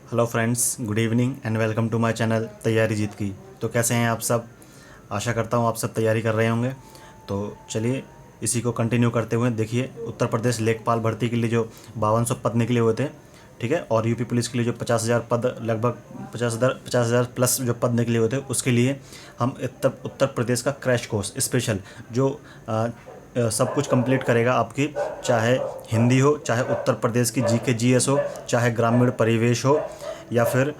Hello friends, good evening and welcome to my channel तैयारी जीत की। तो कैसे हैं आप सब? आशा करता हूँ आप सब तैयारी कर रहे होंगे। तो चलिए इसी को कंटिन्यू करते हुए देखिए, उत्तर प्रदेश लेखपाल भर्ती के लिए जो 5200 पद निकले हुए थे, ठीक है, और यूपी पुलिस के लिए जो 50,000 पद, लगभग 50,000 प्लस जो पद निकले हुए थे, उसके लिए हम उत्तर प्रदेश का क्रैश कोर्स स्पेशल जो सब कुछ कंप्लीट करेगा आपकी, चाहे हिंदी हो, चाहे उत्तर प्रदेश की जीके जीएस हो, चाहे ग्रामीण परिवेश हो, या फिर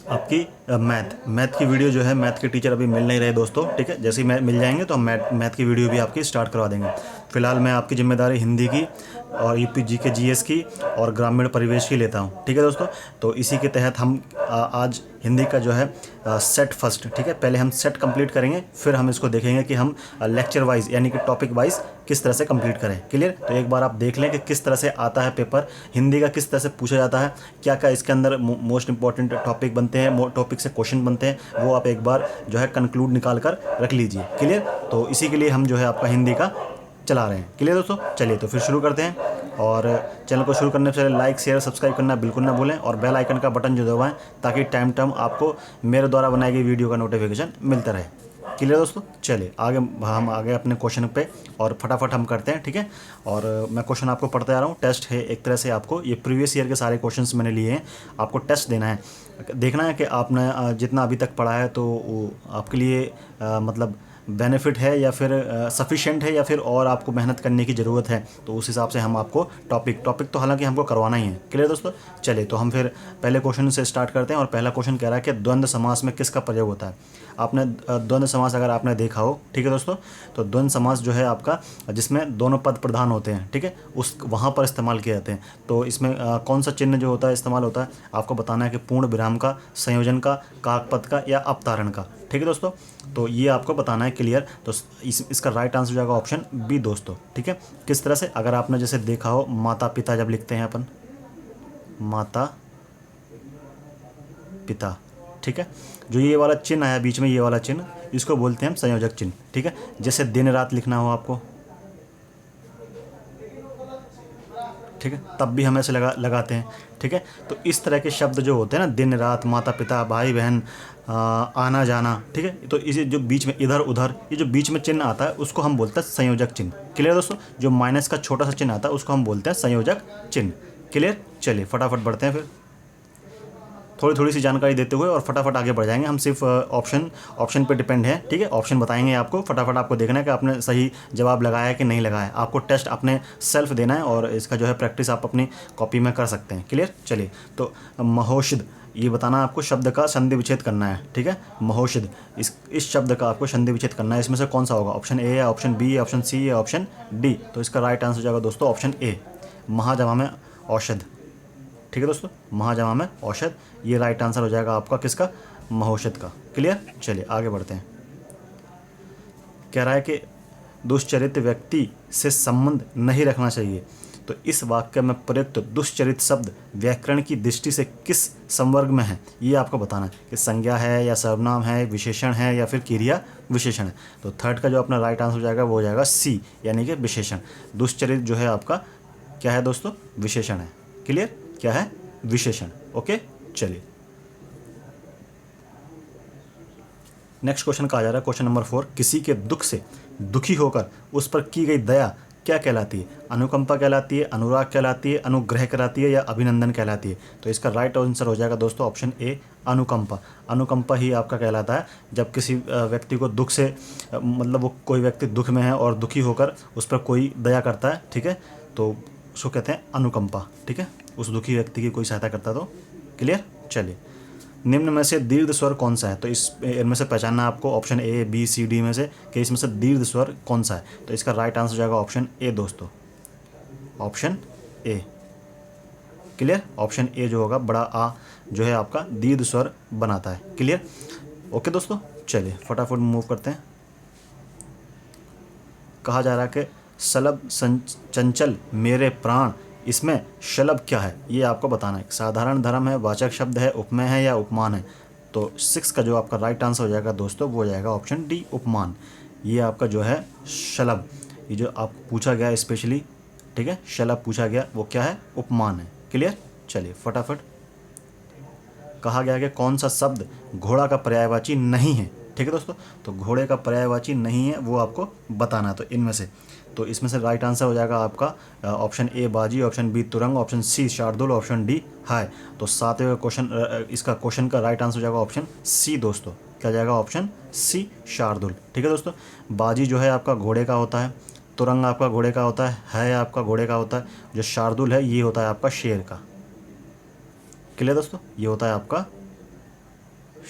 आपकी मैथ की वीडियो जो है, मैथ के टीचर अभी मिल नहीं रहे दोस्तों, ठीक है, जैसे ही मिल जाएंगे तो हम मैथ की वीडियो भी आपकी स्टार्ट करवा देंगे। फिलहाल मैं आपकी जिम्मेदारी हिंदी की और यूपी जीके जीएस की और ग्रामीण परिवेश की लेता हूँ, ठीक है दोस्तों। तो इसी के तहत हम आज हिंदी का जो है सेट फर्स्ट, ठीक है, पहले हम सेट कंप्लीट करेंगे, फिर हम इसको देखेंगे कि हम लेक्चर वाइज यानी कि टॉपिक वाइज किस तरह से कंप्लीट करें। क्लियर? तो एक बार आप देख लें कि किस तरह से आता है पेपर, हिंदी का किस तरह से पूछा जाता है, क्या क्या इसके अंदर मोस्ट इंपॉर्टेंट टॉपिक बनते हैं, टॉपिक से क्वेश्चन बनते हैं, वो आप एक बार जो है कंक्लूड निकाल कर रख लीजिए। क्लियर? तो इसी के लिए हम जो है आपका हिंदी का चला रहे हैं। क्लियर दोस्तों? चलिए तो फिर शुरू करते हैं। और चैनल को शुरू करने से पहले लाइक शेयर सब्सक्राइब करना बिल्कुल ना भूलें, और बेल आइकन का बटन जो दबाएं, ताकि टाइम टाइम आपको मेरे द्वारा बनाई गई वीडियो का नोटिफिकेशन मिलता रहे। क्लियर दोस्तों? चलिए आगे, हम आगे अपने क्वेश्चन पे और फटाफट हम करते हैं, ठीक है। और मैं क्वेश्चन आपको पढ़ते आ रहा हूँ, टेस्ट है एक तरह से, आपको ये प्रीवियस ईयर के सारे क्वेश्चंस मैंने लिए हैं, आपको टेस्ट देना है, देखना है कि आपने जितना अभी तक पढ़ा है तो वो आपके लिए मतलब बेनिफिट है या फिर सफिशिएंट है, या फिर और आपको मेहनत करने की ज़रूरत है। तो उस हिसाब से हम आपको टॉपिक तो हालांकि हमको करवाना ही है। क्लियर दोस्तों? चलिए तो हम फिर पहले क्वेश्चन से स्टार्ट करते हैं। और पहला क्वेश्चन कह रहा है कि द्वंद्व समास में किसका प्रयोग होता है। आपने द्वंद्व समास अगर आपने देखा हो, ठीक है दोस्तों, तो द्वंद्व समास जो है आपका, जिसमें दोनों पद प्रधान होते हैं, ठीक है, उस वहाँ पर इस्तेमाल किए जाते हैं। तो इसमें कौन सा चिन्ह जो होता है इस्तेमाल होता है, आपको बताना है कि पूर्ण विराम का, संयोजन का, काकपद का, या अवतारण का, ठीक है दोस्तों। तो ये आपको बताना है। क्लियर? तो इसका राइट आंसर हो जाएगा ऑप्शन बी दोस्तों, ठीक है। किस तरह से, अगर आपने जैसे देखा हो, माता पिता जब लिखते हैं अपन, माता पिता, ठीक है, जो ये वाला चिन्ह आया बीच में, ये वाला चिन्ह, इसको बोलते हैं हम संयोजक चिन्ह, ठीक है। जैसे दिन रात लिखना हो आपको, ठीक है, तब भी हम ऐसे लगाते हैं, ठीक है। तो इस तरह के शब्द जो होते हैं ना, दिन रात, माता पिता, भाई बहन, आना जाना, ठीक है, तो इसे जो बीच में इधर उधर, ये जो बीच में चिन्ह आता है उसको हम बोलते हैं संयोजक चिन्ह। क्लियर दोस्तों? जो माइनस का छोटा सा चिन्ह आता है उसको हम बोलते हैं संयोजक चिन्ह। क्लियर? चलिए फटाफट बढ़ते हैं, फिर थोड़ी थोड़ी सी जानकारी देते हुए और फटाफट आगे बढ़ जाएंगे हम। सिर्फ ऑप्शन पे डिपेंड है, ठीक है, ऑप्शन बताएंगे आपको, फटाफट आपको देखना है कि आपने सही जवाब लगाया है कि नहीं लगाया। आपको टेस्ट अपने सेल्फ देना है, और इसका जो है प्रैक्टिस आप अपनी कॉपी में कर सकते हैं। क्लियर? चलिए तो महोषध, ये बताना आपको, शब्द का संधि विच्छेद करना है, ठीक है। महोषध, इस शब्द का आपको संधि विच्छेद करना है। इसमें से कौन सा होगा? ऑप्शन ए या ऑप्शन बी या ऑप्शन सी या ऑप्शन डी? तो इसका राइट आंसर हो जाएगा दोस्तों ऑप्शन ए, महाजमा में औषध, ठीक है दोस्तों, महाजमा में औषध, ये राइट आंसर हो जाएगा आपका, किसका? महोषध का। क्लियर? चलिए आगे बढ़ते हैं। कह रहा है कि दुष्चरित्र व्यक्ति से संबंध नहीं रखना चाहिए। तो इस वाक्य में प्रयुक्त दुष्चरित्र शब्द व्याकरण की दृष्टि से किस संवर्ग में है, ये आपको बताना है कि संज्ञा है या सर्वनाम है, विशेषण है, या फिर क्रिया विशेषण है। तो थर्ड का जो अपना राइट आंसर हो जाएगा वो हो जाएगा सी, यानी कि विशेषण। दुष्चरित्र जो है आपका क्या है दोस्तों? विशेषण है। क्लियर? क्या है? विशेषण। ओके, चलिए नेक्स्ट क्वेश्चन कहा जा रहा है, क्वेश्चन नंबर 4, किसी के दुख से दुखी होकर उस पर की गई दया क्या कहलाती है? अनुकंपा कहलाती है, अनुराग कहलाती है, अनुग्रह कहलाती है, या अभिनंदन कहलाती है? तो इसका राइट आंसर हो जाएगा दोस्तों ऑप्शन ए, अनुकंपा। अनुकंपा ही आपका कहलाता है जब किसी व्यक्ति को दुख से, मतलब वो कोई व्यक्ति दुख में है और दुखी होकर उस पर कोई दया करता है, ठीक है, तो उसको कहते हैं अनुकंपा, ठीक है, उस दुखी व्यक्ति की कोई सहायता करता तो। क्लियर? चलिए, निम्न में से दीर्घ स्वर कौन सा है? तो इनमें से पहचानना आपको option A B C D में से कि इसमें से दीर्घ स्वर कौन सा है। तो इसका राइट आंसर हो जाएगा ऑप्शन ए दोस्तों, option A. Clear? Option A जो होगा, बड़ा आ जो है आपका दीर्घ स्वर बनाता है। क्लियर? ओके दोस्तों, चलिए फटाफट मूव करते हैं। कहा जा रहा है कि सलभ चंचल मेरे प्राण, इसमें शलभ क्या है, ये आपको बताना है। साधारण धर्म है, वाचक शब्द है, उपमेय है, या उपमान है? तो 6 का जो आपका राइट आंसर हो जाएगा दोस्तों वो हो जाएगा ऑप्शन डी, उपमान। ये आपका जो है शलभ, ये जो आपको पूछा गया स्पेशली, ठीक है, शलभ पूछा गया, वो क्या है? उपमान है। क्लियर? चलिए फटाफट कहा गया कि कौन सा शब्द घोड़ा का पर्यायवाची नहीं है। ठीक है दोस्तों, तो घोड़े का पर्यायवाची नहीं है वो आपको बताना है। तो इनमें से, तो इसमें से राइट आंसर हो जाएगा आपका ऑप्शन ए बाजी, ऑप्शन बी तुरंग, ऑप्शन सी शार्दुल, ऑप्शन डी हाय। तो सातवें क्वेश्चन, इसका क्वेश्चन का राइट आंसर हो जाएगा ऑप्शन सी दोस्तों। क्या जाएगा? Option C Shardul. ठीक है दोस्तों, बाजी जो है आपका घोड़े का होता है, तुरंग आपका घोड़े का होता है आपका घोड़े का होता है, जो शार्दुल है ये होता है आपका शेर का। क्लियर दोस्तों, ये होता है आपका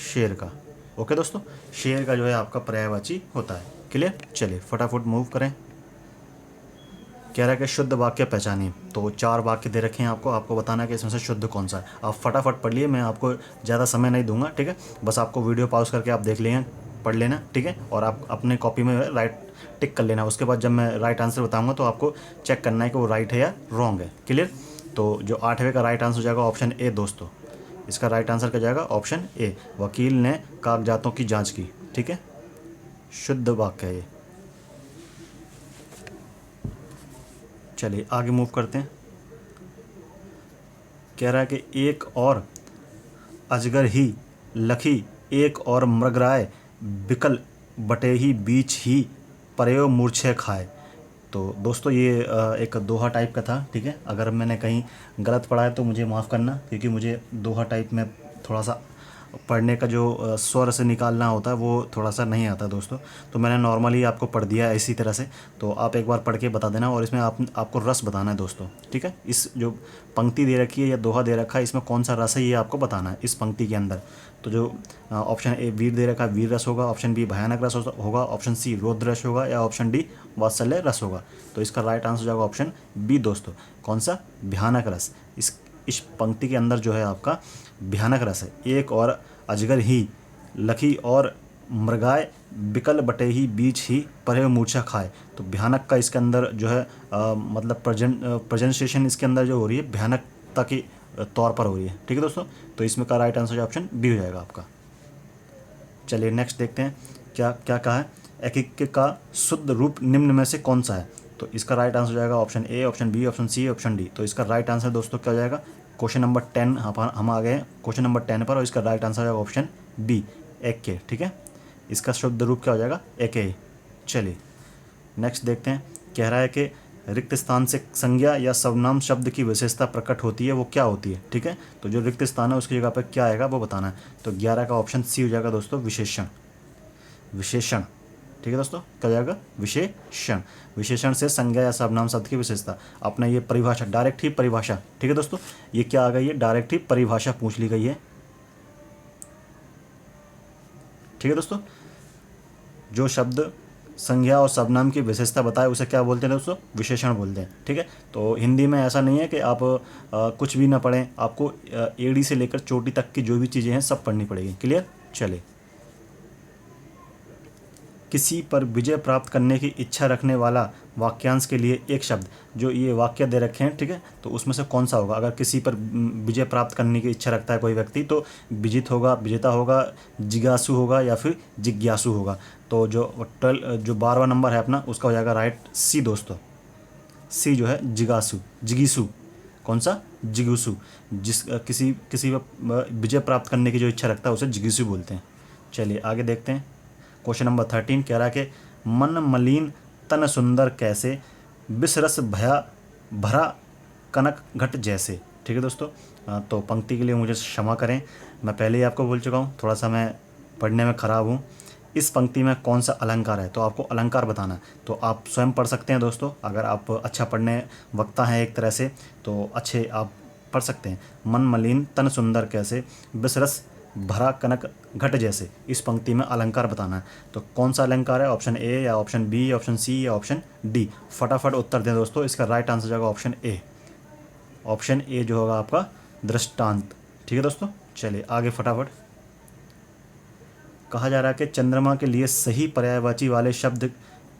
शेर का। ओके दोस्तों, शेर का जो है आपका पर्यायवाची होता है। क्लियर, चलिए फटाफट मूव करें। कह रहा है कि शुद्ध वाक्य पहचानिए। तो 4 वाक्य दे रखे हैं आपको, आपको बताना है कि इसमें से शुद्ध कौन सा है। आप फटाफट पढ़ लिए, मैं आपको ज़्यादा समय नहीं दूंगा। ठीक है, बस आपको वीडियो पॉज करके आप देख लें, पढ़ लेना। ठीक है, और आप अपने कॉपी में राइट टिक कर लेना। उसके बाद जब मैं राइट आंसर बताऊँगा तो आपको चेक करना है कि वो राइट है या रॉन्ग है। क्लियर, तो जो 8वें का राइट आंसर हो जाएगा ऑप्शन ए दोस्तों। इसका राइट आंसर क्या जाएगा? ऑप्शन ए, वकील ने कागजातों की जाँच की। ठीक है, शुद्ध वाक्य है ये। चलिए आगे मूव करते हैं। कह रहा है कि एक और अजगर ही लखी, एक और मृगराय बिकल बटे ही बीच ही परयो मूर्छे खाए। तो दोस्तों ये एक दोहा टाइप का था। ठीक है, अगर मैंने कहीं गलत पढ़ा है तो मुझे माफ़ करना, क्योंकि मुझे दोहा टाइप में थोड़ा सा पढ़ने का जो स्वर से निकालना होता है वो थोड़ा सा नहीं आता दोस्तों। तो मैंने नॉर्मली आपको पढ़ दिया है इसी तरह से। तो आप एक बार पढ़ के बता देना, और इसमें आपको रस बताना है दोस्तों। ठीक है, इस जो पंक्ति दे रखी है या दोहा दे रखा है, इसमें कौन सा रस है ये आपको बताना है इस पंक्ति के अंदर। तो जो ऑप्शन ए वीर दे रखा है वीर रस होगा, ऑप्शन बी भयानक रस होगा, ऑप्शन सी रौद्र रस होगा, या ऑप्शन डी वात्सल्य रस होगा। तो इसका राइट आंसर हो जाएगा ऑप्शन बी दोस्तों। कौन सा? भयानक रस। इस पंक्ति के अंदर जो है आपका भयानक रस है। एक और अजगर ही लखी और मृगाय बिकल बटे ही बीच ही परे मूर्छा खाए। तो भयानक का इसके अंदर जो है मतलब प्रेजेंटेशन इसके अंदर जो हो रही है भयानकता के तौर पर हो रही है। ठीक है दोस्तों, तो इसमें का राइट आंसर ऑप्शन बी हो जाएगा आपका। चलिए नेक्स्ट देखते हैं क्या क्या कहा है। एकिक का शुद्ध रूप निम्न में से कौन सा है? तो इसका राइट आंसर हो जाएगा option A, option B, option C, option D. तो इसका राइट आंसर दोस्तों क्या हो जाएगा? क्वेश्चन नंबर 10 हम आ गए हैं क्वेश्चन नंबर 10 पर, और इसका राइट आंसर हो जाएगा ऑप्शन बी, एक के। ठीक है, इसका शुद्ध रूप क्या हो जाएगा? एक ए। चलिए नेक्स्ट देखते हैं। कह रहा है कि रिक्त स्थान से संज्ञा या सर्वनाम शब्द की विशेषता प्रकट होती है, वो क्या होती है? ठीक है, तो जो रिक्त स्थान है उसकी जगह पर क्या आएगा वो बताना है। तो 11 का ऑप्शन सी हो जाएगा दोस्तों, विशेषण। विशेषण, ठीक है दोस्तों, क्या जाएगा? विशेषण। विशेषण से संज्ञा या सर्वनाम शब्द की विशेषता। आपने ये परिभाषा, डायरेक्ट ही परिभाषा। ठीक है दोस्तों, ये क्या आ गई है? डायरेक्ट ही परिभाषा पूछ ली गई है। ठीक है दोस्तों, जो शब्द संज्ञा और सर्वनाम की विशेषता बताए उसे क्या बोलते हैं दोस्तों? विशेषण बोलते हैं। ठीक है, तो हिंदी में ऐसा नहीं है कि आप कुछ भी ना पढ़ें, आपको एड़ी से लेकर चोटी तक की जो भी चीज़ें हैं सब पढ़नी पड़ेगी। क्लियर, चलिए। किसी पर विजय प्राप्त करने की इच्छा रखने वाला वाक्यांश के लिए एक शब्द, जो ये वाक्य दे रखे हैं, ठीक है, तो उसमें से कौन सा होगा? अगर किसी पर विजय प्राप्त करने की इच्छा रखता है कोई व्यक्ति, तो विजित होगा, विजेता होगा, जिज्ञासु होगा, या फिर जिज्ञासु होगा। तो जो 12वां नंबर है अपना, उसका हो जाएगा राइट सी दोस्तों। सी जो है जिज्ञासु, जिगीसु। कौन सा? जिगीसु। किसी विजय प्राप्त करने की जो इच्छा रखता है उसे जिगीसु बोलते हैं। चलिए आगे देखते हैं। क्वेश्चन नंबर 13 कह रहा है कि मन मलिन तन सुंदर कैसे, विषरस भया भरा कनक घट जैसे। ठीक है दोस्तों, तो पंक्ति के लिए मुझे क्षमा करें, मैं पहले ही आपको बोल चुका हूँ, थोड़ा सा मैं पढ़ने में ख़राब हूँ। इस पंक्ति में कौन सा अलंकार है? तो आपको अलंकार बताना है। तो आप स्वयं पढ़ सकते हैं दोस्तों, अगर आप अच्छा पढ़ने वक्ता हैं एक तरह से, तो अच्छे आप पढ़ सकते हैं। मन मलिन तन सुंदर कैसे, विषरस भरा कनक घट जैसे। इस पंक्ति में अलंकार बताना है। तो कौन सा अलंकार है? ऑप्शन ए, या ऑप्शन बी, ऑप्शन सी, या ऑप्शन डी। फटाफट उत्तर दें दोस्तों, इसका राइट आंसर जाएगा ऑप्शन ए। ऑप्शन ए जो होगा आपका दृष्टांत। ठीक है दोस्तों, चलिए आगे फटाफट। कहा जा रहा है कि चंद्रमा के लिए सही पर्यायवाची वाले शब्द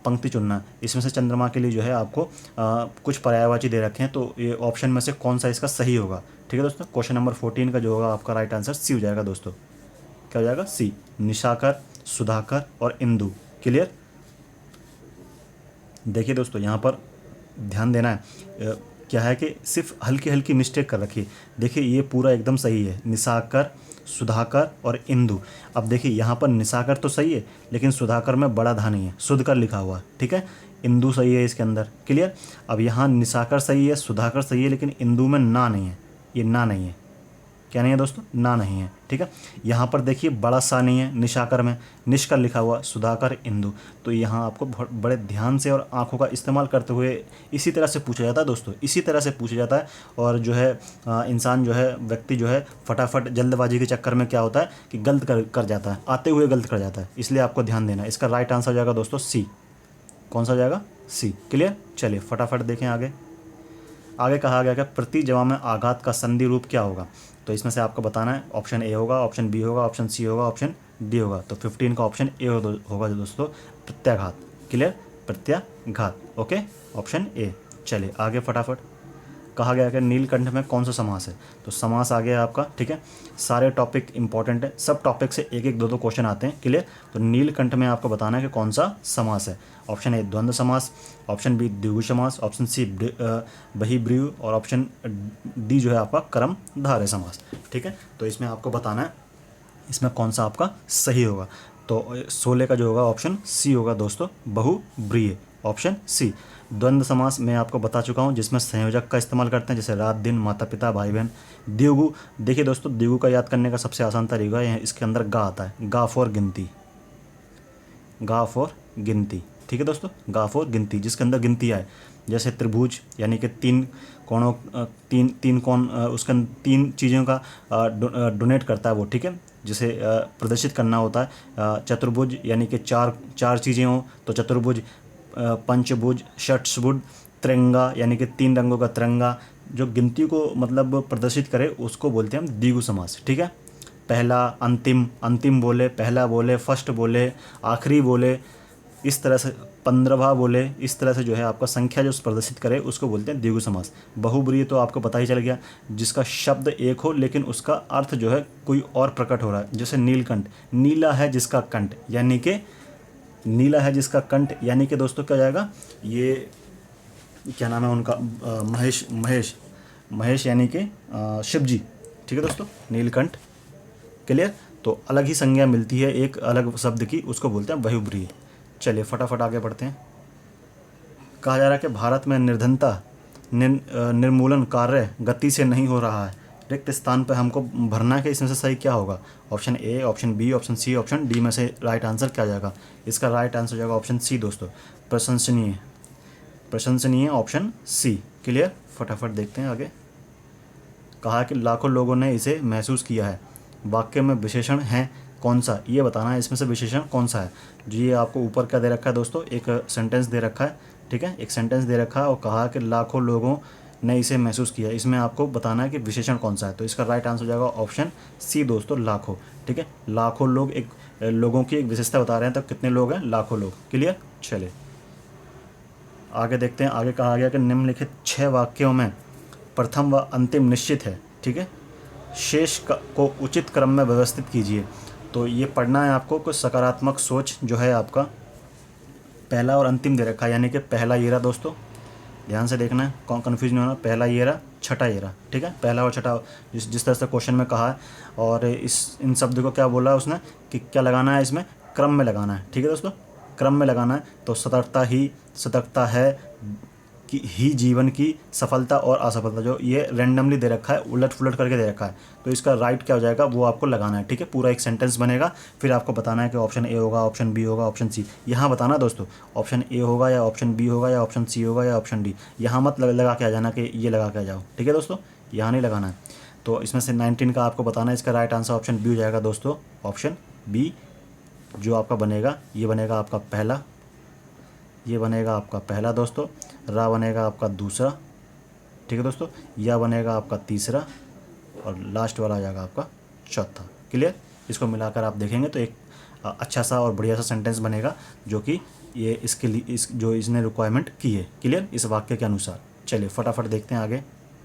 पंक्ति चुनना। इसमें से चंद्रमा के लिए जो है आपको कुछ पर्यायवाची दे रखे हैं, तो ये ऑप्शन में से कौन सा इसका सही होगा? ठीक है दोस्तों, क्वेश्चन नंबर 14 का जो होगा आपका राइट आंसर सी हो जाएगा दोस्तों। क्या हो जाएगा? सी, निशाकर, सुधाकर और इंदु। क्लियर। देखिए दोस्तों, यहाँ पर ध्यान देना है, क्या है कि सिर्फ हल्की हल्की मिस्टेक कर रखी है। देखिए ये पूरा एकदम सही है, निशाकर, सुधाकर और इंदु। अब देखिए यहाँ पर निशाकर तो सही है, लेकिन सुधाकर में बड़ा धा नहीं है, सुधकर लिखा हुआ है, ठीक है। इंदु सही है इसके अंदर, क्लियर। अब यहाँ निशाकर सही है, सुधाकर सही है, लेकिन इंदु में ना नहीं है, ये ना नहीं है, क्या नहीं है दोस्तों, ना नहीं है, ठीक है। यहाँ पर देखिए बड़ा सा नहीं है निशाकर में, निष्कर लिखा हुआ, सुधाकर इंदु। तो यहाँ आपको बहुत बड़े ध्यान से और आंखों का इस्तेमाल करते हुए इसी तरह से पूछा जाता है दोस्तों, इसी तरह से पूछा जाता है। और जो है इंसान जो है, व्यक्ति जो है फटाफट जल्दबाजी के चक्कर में क्या होता है कि गलत कर जाता है, आते हुए गलत कर जाता है, इसलिए आपको ध्यान देना है। इसका राइट आंसर हो जाएगा दोस्तों सी। कौन सा हो जाएगा, सी, क्लियर। चलिए फटाफट देखें आगे। आगे कहा गया कि प्रति जमा में आघात का संधि रूप क्या होगा। तो इसमें से आपको बताना है, ऑप्शन ए होगा, ऑप्शन बी होगा, ऑप्शन सी होगा, ऑप्शन डी होगा। तो 15 का ऑप्शन ए होगा दोस्तों, प्रत्याघात, क्लियर, प्रत्याघात, ओके, ऑप्शन ए। चलिए आगे फटाफट। कहा गया कि नीलकंठ में कौन सा समास है। तो समास आ गया आपका, ठीक है। सारे टॉपिक इंपॉर्टेंट है, सब टॉपिक से एक एक दो क्वेश्चन आते हैं, क्लियर। तो नीलकंठ में आपको बताना है कि कौन सा समास है। ऑप्शन ए द्वंद्व समास, ऑप्शन बी द्विगु समास, ऑप्शन सी बहिब्रीयु, और ऑप्शन डी जो है आपका कर्मधारय समास, ठीक है। तो इसमें आपको बताना है इसमें कौन सा आपका सही होगा। तो 16 का जो होगा ऑप्शन सी होगा दोस्तों, बहुब्रीय, ऑप्शन सी। द्वंद्व समास मैं आपको बता चुका हूँ, जिसमें संयोजक का इस्तेमाल करते हैं, जैसे रात दिन, माता पिता, भाई बहन। द्विगु, देखिए दोस्तों द्विगु का याद करने का सबसे आसान तरीका है, इसके अंदर गा आता है, गा फॉर गिनती, गा फॉर गिनती, ठीक है दोस्तों, गा फॉर गिनती, जिसके अंदर गिनती आए। जैसे त्रिभुज यानी कि तीन कोणों, तीन कोण, उसके अंदर तीन चीज़ों का डोनेट करता है वो, ठीक है, जिसे प्रदर्शित करना होता है। चतुर्भुज यानी कि चार चीज़ें हों तो चतुर्भुज, पंचभुज, षट्भुज, तिरंगा यानी कि 3 रंगों का तिरंगा, जो गिनती को मतलब प्रदर्शित करे उसको बोलते हैं हम द्विगु समास, ठीक है। पहला, अंतिम, अंतिम बोले, पहला बोले, फर्स्ट बोले, आखिरी बोले, इस तरह से 15वां बोले, इस तरह से जो है आपका संख्या जो प्रदर्शित करे उसको बोलते हैं द्विगु समास। बहुब्रीहि तो आपको पता ही चल गया, जिसका शब्द एक हो लेकिन उसका अर्थ जो है कोई और प्रकट हो रहा है। जैसे नीलकंठ, नीला है जिसका कंठ, यानी कि नीला है जिसका कंठ, यानी कि दोस्तों क्या जाएगा, ये क्या नाम है उनका, महेश यानी कि शिव जी, ठीक है दोस्तों, नीलकंठ, क्लियर। तो अलग ही संज्ञा मिलती है एक अलग शब्द की, उसको बोलते हैं बहुब्रीहि। चलिए फटाफट आगे बढ़ते हैं। कहा जा रहा है कि भारत में निर्धनता निर्मूलन कार्य गति से नहीं हो रहा है, रिक्त स्थान पर हमको भरना है कि इसमें से सही क्या होगा। Option A, option B, option C, option D में से राइट आंसर क्या जाएगा। इसका राइट आंसर जाएगा ऑप्शन सी दोस्तों, प्रशंसनीय, प्रशंसनीय, ऑप्शन सी, क्लियर। फटाफट देखते हैं आगे। कहा कि लाखों लोगों ने इसे महसूस किया है, वाक्य में विशेषण है कौन सा, ये बताना है इसमें से विशेषण कौन सा है। जो ये आपको ऊपर क्या दे रखा है दोस्तों, एक सेंटेंस दे रखा है, ठीक है, एक सेंटेंस दे रखा है और कहा कि लाखों लोगों ने इसे महसूस किया, इसमें आपको बताना है कि विशेषण कौन सा है। तो इसका राइट आंसर हो जाएगा ऑप्शन सी दोस्तों, लाखों, ठीक है। लाखों लोग एक लोगों की एक विशेषता बता रहे हैं, तो कितने लोग हैं, लाखों लोग, क्लियर। चलिए आगे देखते हैं। आगे कहा गया कि निम्नलिखित 6 वाक्यों में प्रथम व अंतिम निश्चित है, ठीक है, शेष को उचित क्रम में व्यवस्थित कीजिए। तो ये पढ़ना है आपको, कुछ सकारात्मक सोच जो है आपका, पहला और अंतिम दे रखा है, यानी कि पहला ये रहा दोस्तों, ध्यान से देखना है, कन्फ्यूज नहीं होना, पहला ये रहा, छठा ये रहा, ठीक है, पहला और छठा, जिस तरह से क्वेश्चन में कहा है। और इन शब्द को क्या बोला है उसने कि क्या लगाना है, इसमें क्रम में लगाना है, ठीक है दोस्तों, क्रम में लगाना है। तो सतर्कता है कि ही जीवन की सफलता और असफलता, जो ये रैंडमली दे रखा है, उलट पुलट करके दे रखा है, तो इसका राइट क्या हो जाएगा वो आपको लगाना है, ठीक है। पूरा एक सेंटेंस बनेगा, फिर आपको बताना है कि ऑप्शन ए होगा, ऑप्शन बी होगा, ऑप्शन सी। यहाँ बताना दोस्तों ऑप्शन ए होगा या ऑप्शन बी होगा या ऑप्शन सी होगा या ऑप्शन डी। यहाँ मत लगा के आ जाना कि ये लगा के आ जाओ, ठीक है दोस्तों, यहाँ नहीं लगाना है। तो इसमें से 19 का आपको बताना है, इसका राइट आंसर ऑप्शन बी हो जाएगा दोस्तों, ऑप्शन बी जो आपका बनेगा, ये बनेगा आपका पहला, ये बनेगा आपका पहला दोस्तों, रा बनेगा आपका दूसरा, ठीक है दोस्तों, या बनेगा आपका तीसरा, और लास्ट वाला आ जाएगा आपका चौथा, क्लियर। इसको मिलाकर आप देखेंगे तो एक अच्छा सा और बढ़िया सा सेंटेंस बनेगा, जो कि ये इसके लिए जो इसने रिक्वायरमेंट की है, क्लियर, इस वाक्य के अनुसार। चलिए फटाफट देखते हैं आगे।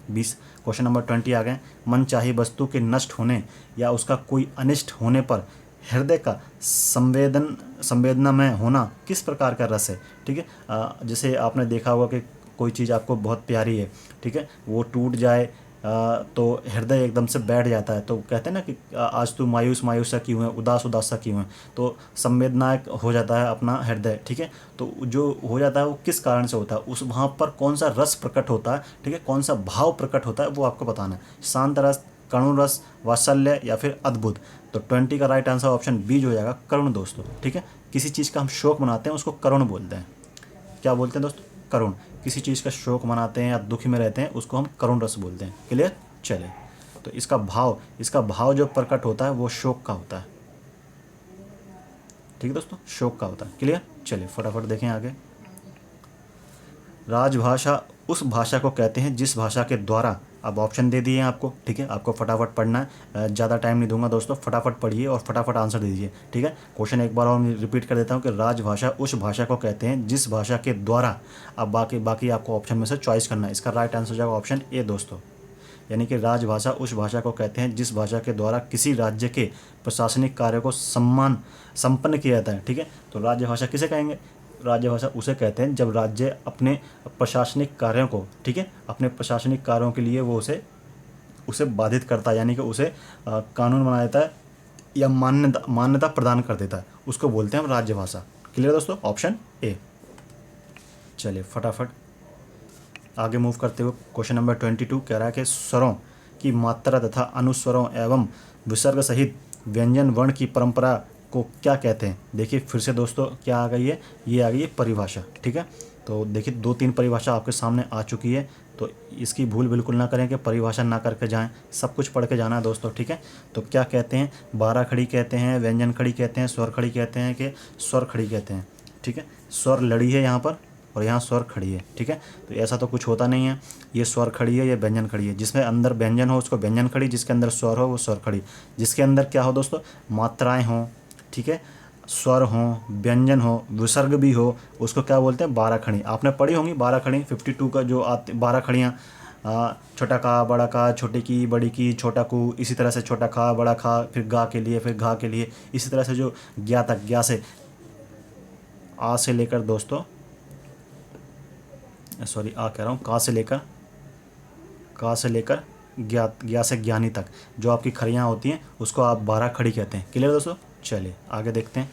20 क्वेश्चन नंबर 20 आ गए। मन चाही वस्तु के नष्ट होने या उसका कोई अनिष्ट होने पर हृदय का संवेदना में होना किस प्रकार का रस है, ठीक है। जैसे आपने देखा होगा कि कोई चीज़ आपको बहुत प्यारी है, ठीक है, वो टूट जाए तो हृदय एकदम से बैठ जाता है। तो कहते हैं ना कि आज तू मायूस मायूस सा क्यों है, उदास उदास सा क्यों है, तो संवेदनायक हो जाता है अपना हृदय। ठीक है, तो जो हो जाता है वो किस कारण से होता है, उस वहाँ पर कौन सा रस प्रकट होता है, ठीक है, कौन सा भाव प्रकट होता है, वो आपको बताना है। शांत रस, करुण रस, वात्सल्य या फिर अद्भुत। तो 20 का राइट आंसर ऑप्शन बी जो हो जाएगा करुण दोस्तों। ठीक है, किसी चीज़ का हम शोक मनाते हैं उसको करुण बोलते हैं। क्या बोलते हैं दोस्तों, करुण। किसी चीज़ का शोक मनाते हैं या दुखी में रहते हैं उसको हम करुण रस बोलते हैं। क्लियर, चले। तो इसका भाव जो प्रकट होता है वो शोक का होता है। ठीक है दोस्तों, शोक का होता है। क्लियर, चलिए फटाफट देखें आगे। राजभाषा उस भाषा को कहते हैं जिस भाषा के द्वारा, अब ऑप्शन दे दिए हैं आपको। ठीक है, आपको फटाफट पढ़ना है, ज़्यादा टाइम नहीं दूंगा दोस्तों, फटाफट पढ़िए और फटाफट आंसर दीजिए। ठीक है, क्वेश्चन एक बार और रिपीट कर देता हूँ कि राजभाषा उस भाषा को कहते हैं जिस भाषा के द्वारा, अब बाकी आपको ऑप्शन में से चॉइस करना है। इसका राइट आंसर हो जाएगा ऑप्शन ए दोस्तों, यानी कि राजभाषा उस भाषा को कहते हैं जिस भाषा के द्वारा किसी राज्य के प्रशासनिक कार्य को संपन्न किया जाता है। ठीक है, तो राजभाषा किसे कहेंगे, राजभाषा उसे कहते हैं जब राज्य अपने प्रशासनिक कार्यों को, ठीक है, अपने प्रशासनिक कार्यों के लिए वो उसे बाधित करता है, यानी कि उसे कानून बना देता है या मान्यता प्रदान कर देता है, उसको बोलते हैं हम राजभाषा। क्लियर दोस्तों, ऑप्शन ए। चलिए फटाफट आगे मूव करते हुए क्वेश्चन नंबर 22 कह रहा है कि स्वरों की मात्रा तथा अनुस्वरों एवं विसर्ग सहित व्यंजन वर्ण की परंपरा को क्या कहते हैं। देखिए फिर से दोस्तों क्या आ गई है, ये आ गई है परिभाषा। ठीक है, तो देखिए 2-3 परिभाषा आपके सामने आ चुकी है, तो इसकी भूल बिल्कुल ना करें कि परिभाषा ना करके जाएं, सब कुछ पढ़ के जाना है दोस्तों। ठीक है, तो क्या कहते हैं, 12 खड़ी कहते हैं, व्यंजन खड़ी कहते हैं, स्वर खड़ी कहते हैं कि स्वर खड़ी कहते हैं। ठीक है, स्वर लड़ी है यहाँ पर और यहाँ स्वर खड़ी है। ठीक है, तो ऐसा तो कुछ होता नहीं है, ये स्वर खड़ी है, ये व्यंजन खड़ी है। जिसमें अंदर व्यंजन हो उसको व्यंजन खड़ी, जिसके अंदर स्वर हो वो स्वर खड़ी। जिसके अंदर क्या हो दोस्तों, मात्राएं हों, ठीक है, स्वर हों, व्यंजन हो, विसर्ग भी हो, उसको क्या बोलते हैं, 12 खड़ी। आपने पढ़ी होंगी 12 खड़ी, 52 का जो आते 12 खड़ियाँ, छोटा का, बड़ा का, छोटे की, बड़ी की, छोटा कू, इसी तरह से छोटा खा, बड़ा खा, फिर गा के लिए, फिर घा के लिए, इसी तरह से जो ज्ञा तक, ज्ञा से आ से लेकर दोस्तों, सॉरी आ कह रहा हूँ, का से लेकर ज्ञा से ज्ञानी तक जो आपकी खड़ियाँ होती हैं उसको आप 12 खड़ी कहते हैं। क्लियर दोस्तों, चलिए आगे देखते हैं।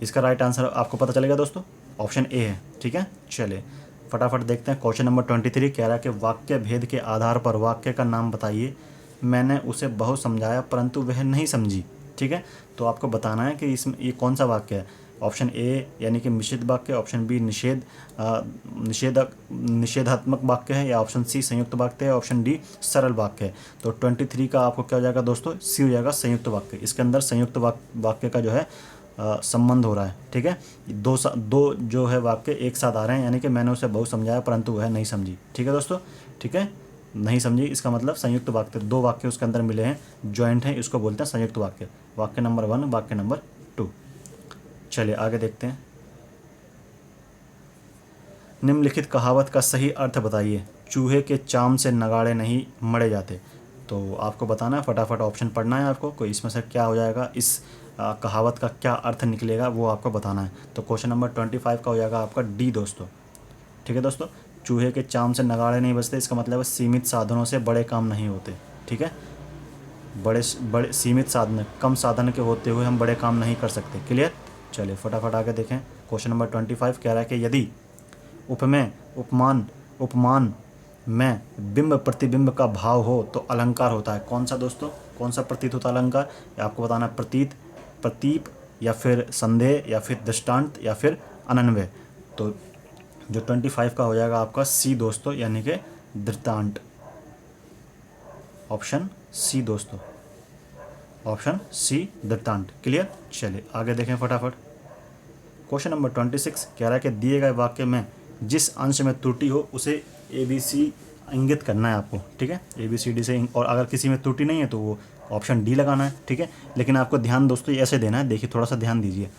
इसका राइट आंसर आपको पता चलेगा दोस्तों, ऑप्शन ए है। ठीक है, चलिए फटाफट देखते हैं। क्वेश्चन नंबर 23 कह रहा है कि वाक्य भेद के आधार पर वाक्य का नाम बताइए। मैंने उसे बहुत समझाया परंतु वह नहीं समझी। ठीक है, तो आपको बताना है कि इसमें ये कौन सा वाक्य है। ऑप्शन ए यानी कि मिश्रित वाक्य, ऑप्शन बी निषेधात्मक वाक्य है, या ऑप्शन सी संयुक्त वाक्य है, ऑप्शन डी सरल वाक्य है। तो 23 का आपको क्या हो जाएगा दोस्तों, सी हो जाएगा संयुक्त वाक्य। इसके अंदर संयुक्त वाक्य का जो है संबंध हो रहा है। ठीक है, दो जो है वाक्य एक साथ आ रहे हैं, यानी कि मैंने उसे बहुत समझाया परंतु वह नहीं समझी। ठीक है दोस्तों, ठीक है, नहीं समझी इसका मतलब संयुक्त वाक्य, 2 वाक्य उसके अंदर मिले हैं, जॉइंट हैं, इसको बोलते हैं संयुक्त वाक्य। वाक्य नंबर 1, वाक्य नंबर 2। चलिए आगे देखते हैं। निम्नलिखित कहावत का सही अर्थ बताइए। चूहे के चाम से नगाड़े नहीं मढ़े जाते। तो आपको बताना है, फटाफट ऑप्शन पढ़ना है आपको, कोई इसमें से क्या हो जाएगा, इस कहावत का क्या अर्थ निकलेगा वो आपको बताना है। तो क्वेश्चन नंबर 25 का हो जाएगा आपका डी दोस्तों। ठीक है दोस्तों, चूहे के चाम से नगाड़े नहीं बजते, इसका मतलब है सीमित साधनों से बड़े काम नहीं होते। ठीक है, बड़े सीमित साधन, कम साधन के होते हुए हम बड़े काम नहीं कर सकते। क्लियर, चलिए फटाफट आगे देखें। क्वेश्चन नंबर 25 कह रहा है कि यदि उपमेय उपमान में बिंब प्रतिबिंब का भाव हो तो अलंकार होता है। कौन सा दोस्तों, कौन सा प्रतीत होता है अलंकार, या आपको बताना है प्रतीत, प्रतीप, या फिर संदेह, या फिर दृष्टांत, या फिर अनन्वय। तो जो 25 का हो जाएगा आपका सी दोस्तों, यानी कि दृष्टांत। ऑप्शन सी दोस्तों, ऑप्शन सी दृष्टांत। क्लियर, चलिए आगे देखें फटाफट। क्वेश्चन नंबर 26 कह रहा है कि दिए गए वाक्य में जिस अंश में त्रुटि हो उसे ABC इंगित करना है आपको। ठीक है, ABCD से, और अगर किसी में त्रुटि नहीं है तो वो ऑप्शन डी लगाना है। ठीक है, लेकिन आपको ध्यान दोस्तों ऐसे देना है, देखिए थोड़ा सा ध्यान दीजिए।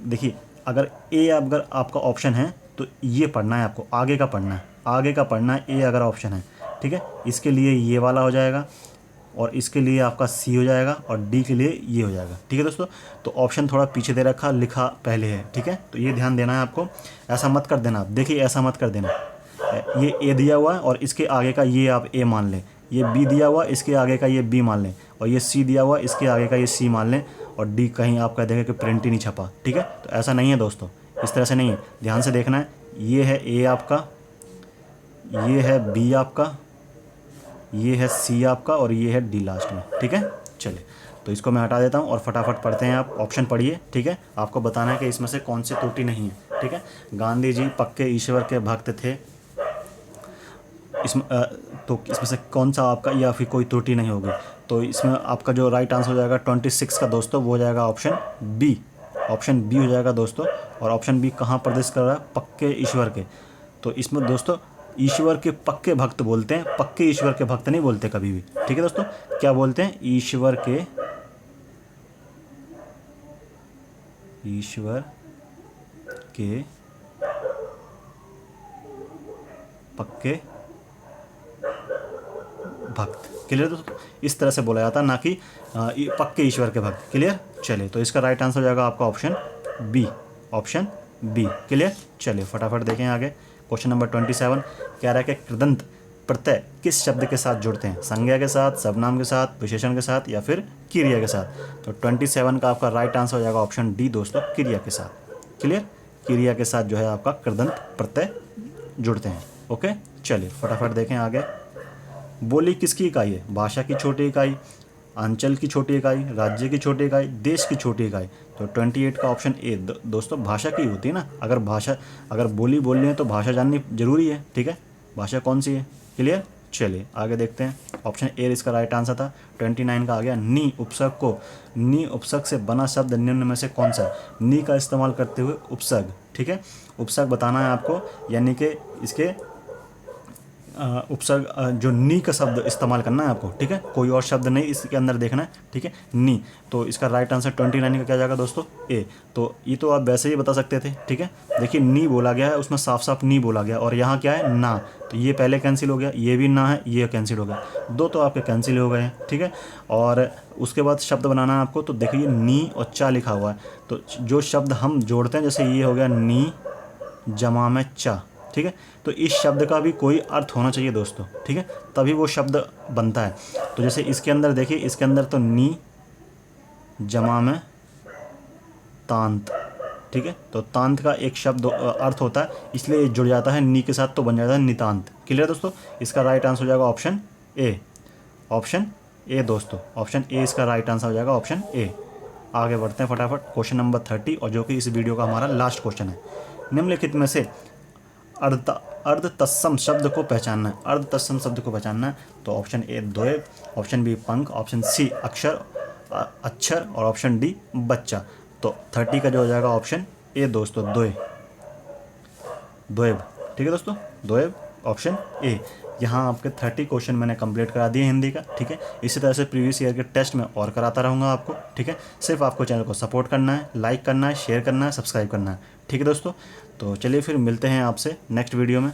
देखिए अगर आपका ऑप्शन है तो ये पढ़ना है आपको, आगे का पढ़ना है, आगे का पढ़ना है। ए अगर ऑप्शन है, ठीक है, इसके लिए ये वाला हो जाएगा, और इसके लिए आपका सी हो जाएगा, और डी के लिए ये हो जाएगा। ठीक है दोस्तों, तो ऑप्शन थोड़ा पीछे दे रखा, लिखा पहले है। ठीक है, तो ये ध्यान देना है आपको, ऐसा मत कर देना। देखिए ऐसा मत कर देना, ये ए दिया हुआ है और इसके आगे का ये आप ए मान लें, ये बी दिया हुआ, इसके आगे का ये बी मान लें, और ये सी दिया हुआ, इसके आगे का ये सी मान लें, और डी कहीं आप कह देंगे कि प्रिंट ही नहीं छपा। ठीक है, तो ऐसा नहीं है दोस्तों, इस तरह से नहीं है, ध्यान से देखना है। ये है ए आपका, ये है बी आपका, ये है सी आपका, और ये है डी लास्ट में। ठीक है, चलिए तो इसको मैं हटा देता हूँ और फटाफट पढ़ते हैं। आप ऑप्शन पढ़िए। ठीक है, आपको बताना है कि इसमें से कौन सी त्रुटि नहीं है। ठीक है, गांधी जी पक्के ईश्वर के भक्त थे, तो इसमें से कौन सा आपका, या फिर कोई त्रुटि नहीं होगी। तो इसमें आपका जो राइट आंसर हो जाएगा 26 का दोस्तों, वो हो जाएगा ऑप्शन बी। ऑप्शन बी हो जाएगा दोस्तों। और ऑप्शन बी कहाँ प्रदेश कर रहा है, पक्के ईश्वर के। तो इसमें दोस्तों ईश्वर के पक्के भक्त बोलते हैं, पक्के ईश्वर के भक्त नहीं बोलते कभी भी। ठीक है दोस्तों, क्या बोलते हैं, ईश्वर के पक्के भक्त। क्लियर दोस्तों, इस तरह से बोला जाता है, ना कि पक्के ईश्वर के भक्त। क्लियर, चलिए तो इसका राइट आंसर हो जाएगा आपका option B. Option B. Clear, चलिए फटाफट देखें आगे। क्वेश्चन नंबर 27 कह रहा है कि कृदंत प्रत्यय किस शब्द के साथ जुड़ते हैं, संज्ञा के साथ, सर्वनाम के साथ, विशेषण के साथ, या फिर क्रिया के साथ। तो 27 का आपका राइट आंसर हो जाएगा ऑप्शन डी दोस्तों, क्रिया के साथ। क्लियर, क्रिया के साथ जो है आपका कृदंत प्रत्यय जुड़ते हैं। ओके, चलिए फटाफट देखें आगे। बोली किसकी इकाई है, भाषा की छोटी इकाई, अंचल की छोटी इकाई, राज्य की छोटी इकाई, देश की छोटी इकाई। तो 28 का ऑप्शन ए दोस्तों, भाषा की होती है ना। अगर बोली बोलनी है तो भाषा जाननी जरूरी है। ठीक है, भाषा कौन सी है। क्लियर, चलिए आगे देखते हैं। ऑप्शन ए इसका राइट आंसर था। 29 का आ गया नी उपसर्ग को, नी उपसर्ग से बना शब्द निम्न में से कौन सा है। नी का इस्तेमाल करते हुए उपसर्ग। ठीक है, उपसर्ग बताना है आपको, यानी कि इसके उपसर्ग जो नी का शब्द इस्तेमाल करना है आपको। ठीक है, कोई और शब्द नहीं इसके अंदर देखना है। ठीक है, नी। तो इसका राइट आंसर 29 का क्या जाएगा दोस्तों, ए। तो ये तो आप वैसे ही बता सकते थे। ठीक है, देखिए नी बोला गया है, उसमें साफ साफ नी बोला गया, और यहाँ क्या है, ना। तो ये पहले कैंसिल हो गया, ये भी ना है, ये कैंसिल हो गया, दो तो आपके कैंसिल हो गए हैं। ठीक है, और उसके बाद शब्द बनाना है आपको। तो देखिए नी और चा लिखा हुआ है, तो जो शब्द हम जोड़ते हैं, जैसे ये हो गया नी जमा में चा। ठीक है, तो इस शब्द का भी कोई अर्थ होना चाहिए दोस्तों। ठीक है, तभी वो शब्द बनता है। तो जैसे इसके अंदर देखिए, इसके अंदर तो नी जमा में तांत। ठीक है, तो तांत का एक शब्द अर्थ होता है, इसलिए ये जुड़ जाता है नी के साथ, तो बन जाता है नितांत। क्लियर दोस्तों, इसका राइट आंसर हो जाएगा ऑप्शन ए। ऑप्शन ए दोस्तों, ऑप्शन ए इसका राइट आंसर हो जाएगा, ऑप्शन ए। आगे बढ़ते हैं फटाफट। क्वेश्चन नंबर 30, और जो कि इस वीडियो का हमारा लास्ट क्वेश्चन है। निम्नलिखित में से अर्ध तत्सम शब्द को पहचानना है। अर्ध तत्सम शब्द को पहचानना है। तो ऑप्शन ए द्वैव, ऑप्शन बी पंख, ऑप्शन सी अक्षर, और ऑप्शन डी बच्चा। तो 30 का जो हो जाएगा ऑप्शन ए दोस्तों, द्वैव। ठीक है दोस्तों, द्वैव, ऑप्शन ए। यहाँ आपके 30 क्वेश्चन मैंने कंप्लीट करा दिए हिंदी का। ठीक है, इसी तरह से प्रीवियस ईयर के टेस्ट में और कराता रहूँगा आपको। ठीक है, सिर्फ आपको चैनल को सपोर्ट करना है, लाइक करना है, शेयर करना है, सब्सक्राइब करना है। ठीक है दोस्तों, तो चलिए फिर मिलते हैं आपसे नेक्स्ट वीडियो में।